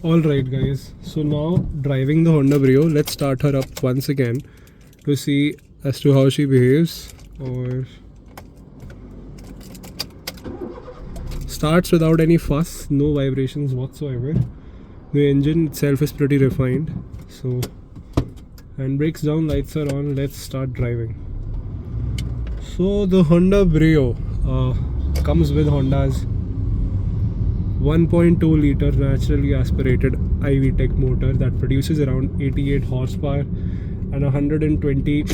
Alright guys, so now driving the Honda Brio, let's start her up once again to see as to how she behaves. Or starts without any fuss, no vibrations whatsoever. The engine itself is pretty refined. So, and brakes down, lights are on, let's start driving. So the Honda Brio comes with Honda's 1.2 liter naturally aspirated iVTEC motor that produces around 88 horsepower and 120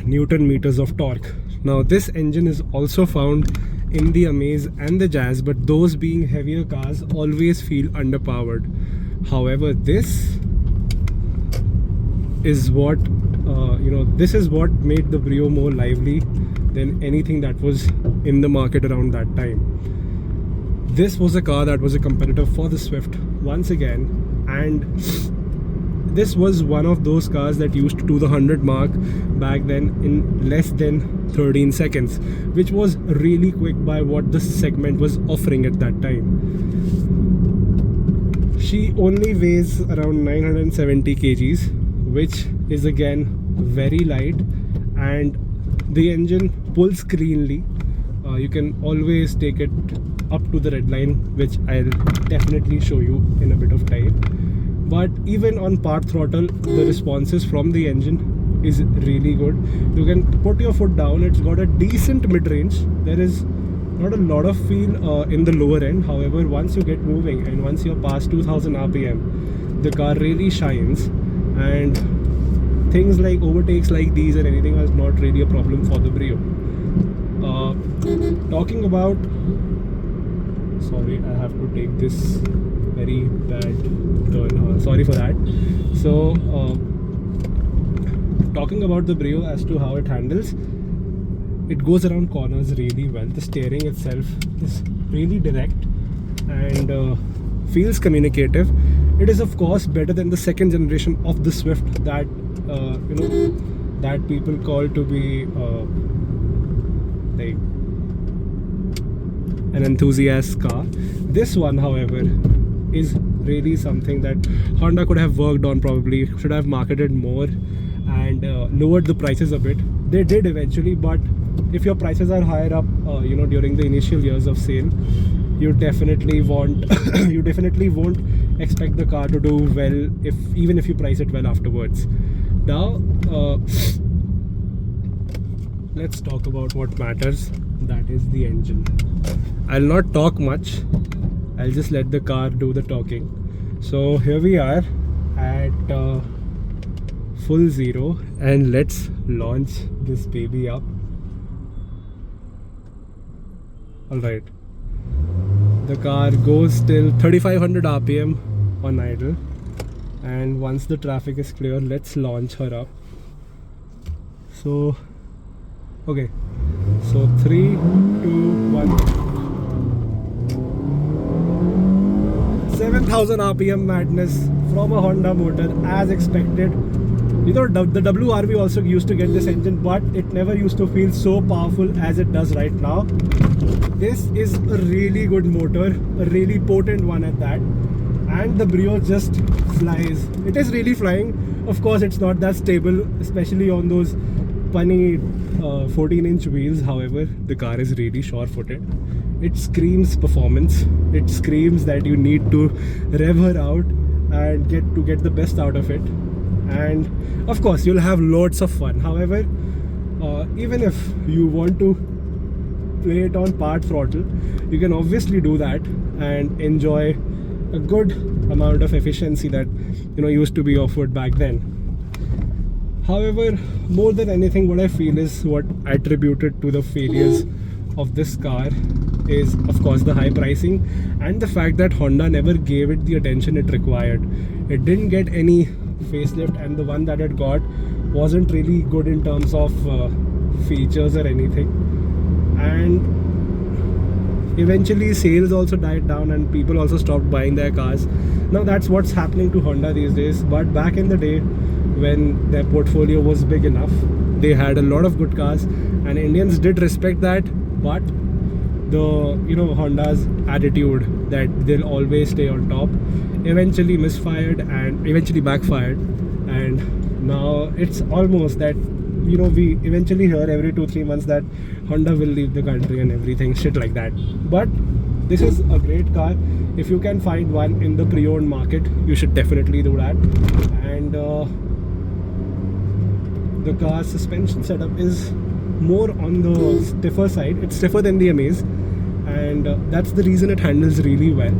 Newton meters of torque. Now this engine is also found in the Amaze and the Jazz, but those being heavier cars always feel underpowered. However, this is what this is what made the Brio more lively than anything that was in the market around that time. This was a car that was a competitor for the Swift once again, and this was one of those cars that used to do the 100 mark back then in less than 13 seconds, which was really quick by what the segment was offering at that time. She only weighs around 970 kgs, which is again very light, and the engine pulls cleanly. You can always take it up to the red line, which I'll definitely show you in a bit of time. But even on part throttle, the responses from the engine is really good. You can put your foot down, it's got a decent mid-range. There is not a lot of feel in the lower end. However, once you get moving and once you're past 2000 rpm, the car really shines, and things like overtakes like these and anything is not really a problem for the Brio. Talking about, sorry, I have to take this very bad turn, sorry for that. So talking about the Brio as to how it handles, it goes around corners really well. The steering itself is really direct and feels communicative. It is of course better than the second generation of the Swift that that people call to be like an enthusiast car. This one, however, is really something that Honda could have worked on, probably should have marketed more and lowered the prices a bit. They did eventually, but if your prices are higher up during the initial years of sale, you definitely won't you definitely won't expect the car to do well even if you price it well afterwards. Now let's talk about what matters, that is the engine. I'll not talk much, I'll just let the car do the talking. So here we are at full zero, and let's launch this baby up. Alright, the car goes till 3500 rpm on idle, and once the traffic is clear, let's launch her up. So okay, so 3, 2, 1. 7000 rpm madness from a Honda motor as expected. The WRV also used to get this engine, but it never used to feel so powerful as it does right now. This is a really good motor, a really potent one at that, and the Brio just flies. It is really flying. Of course, it's not that stable, especially on those punny 14-inch wheels. However, the car is really sure-footed. It screams performance. It screams that you need to rev her out and get the best out of it. And of course, you'll have loads of fun. However, even if you want to play it on part throttle, you can obviously do that and enjoy a good amount of efficiency that used to be offered back then. However, more than anything, what I feel is what attributed to the failures of this car is of course the high pricing and the fact that Honda never gave it the attention it required. It didn't get any facelift, and the one that it got wasn't really good in terms of features or anything, and eventually sales also died down and people also stopped buying their cars. Now that's what's happening to Honda these days, but back in the day when their portfolio was big enough, they had a lot of good cars and Indians did respect that. But the Honda's attitude that they'll always stay on top eventually misfired and eventually backfired, and now it's almost that, you know, we eventually hear every 2-3 months that Honda will leave the country and everything shit like that. But this is a great car. If you can find one in the pre-owned market, you should definitely do that. And the car's suspension setup is more on the stiffer side. It's stiffer than the Amaze, and that's the reason it handles really well.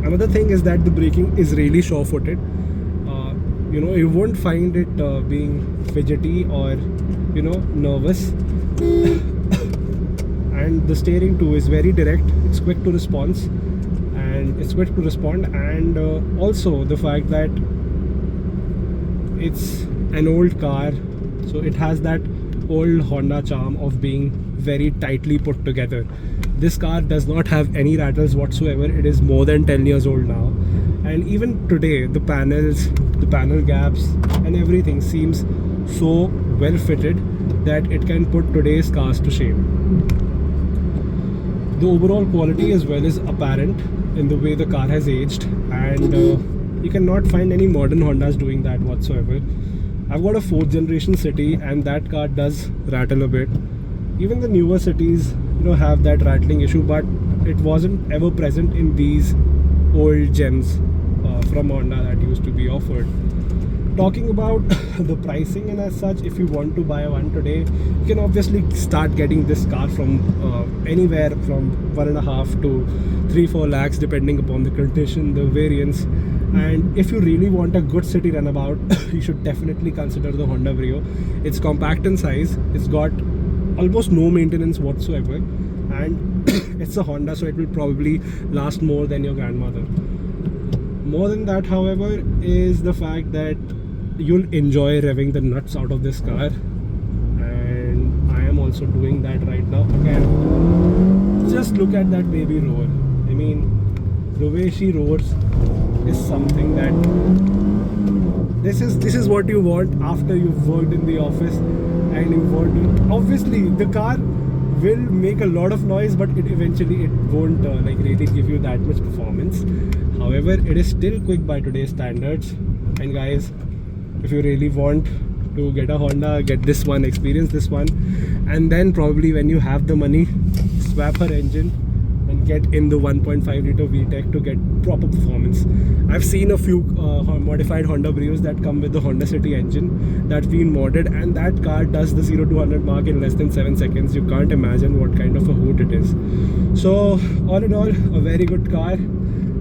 Another thing is that the braking is really sure-footed. You know, you won't find it being fidgety or, you know, nervous. And the steering too is very direct. It's quick to respond, and also the fact that it's an old car, so it has that old Honda charm of being very tightly put together. This car does not have any rattles whatsoever. It is more than 10 years old now, and even today the panels, the panel gaps and everything seems so well fitted that it can put today's cars to shame. The overall quality as well is apparent in the way the car has aged, and you cannot find any modern Hondas doing that whatsoever. I've got a 4th generation City, and that car does rattle a bit. Even the newer Cities, you know, have that rattling issue, but it wasn't ever present in these old gems from Honda that used to be offered. Talking about the pricing and as such, if you want to buy one today, you can obviously start getting this car from anywhere from 1.5 to 3-4 lakhs depending upon the condition, the variants. And if you really want a good city runabout, you should definitely consider the Honda Brio. It's compact in size, it's got almost no maintenance whatsoever, and it's a Honda, so it will probably last more than your grandmother. More than that, however, is the fact that you'll enjoy revving the nuts out of this car, and I am also doing that right now. Again, just look at that baby roar. I mean, the way she roars is something that this is what you want after you've worked in the office and you've worked. Obviously the car will make a lot of noise, but it won't like really give you that much performance. However, it is still quick by today's standards. And guys, if you really want to get a Honda, get this one, experience this one, and then probably when you have the money, swap her engine and get in the 1.5 liter VTEC to get proper performance. I've seen a few modified Honda Brios that come with the Honda City engine that's been modded, and that car does the 0 to 100 mark in less than 7 seconds. You can't imagine what kind of a hoot it is. So all in all, a very good car,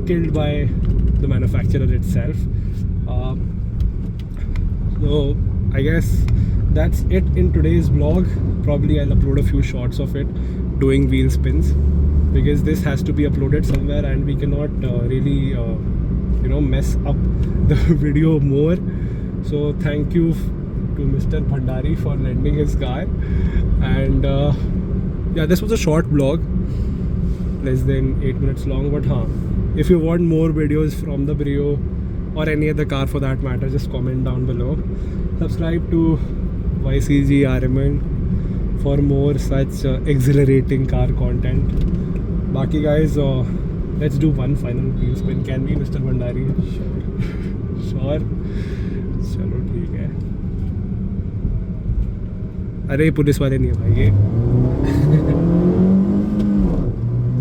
killed by the manufacturer itself. So I guess that's it in today's vlog. Probably I'll upload a few shots of it doing wheel spins, because this has to be uploaded somewhere and we cannot really you know, mess up the video more. So thank you to Mr. Bhandari for lending his car. And yeah, this was a short vlog, less than 8 minutes long, but if you want more videos from the Brio or any other car for that matter, just comment down below. Subscribe to YCG RMN for more such exhilarating car content. Baki guys, let's do one final wheel spin. Can we, Mr. Bhandari? Sure. चलो ठीक है. अरे police वाले नहीं है भाई ये.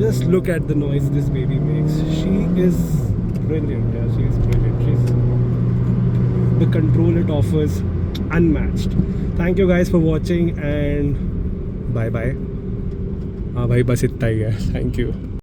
Just look at the noise this baby makes. She is brilliant. Yeah, she is brilliant. The control it offers, unmatched. Thank you guys for watching and bye bye. हाँ भाई, बस इतना ही है. Thank you.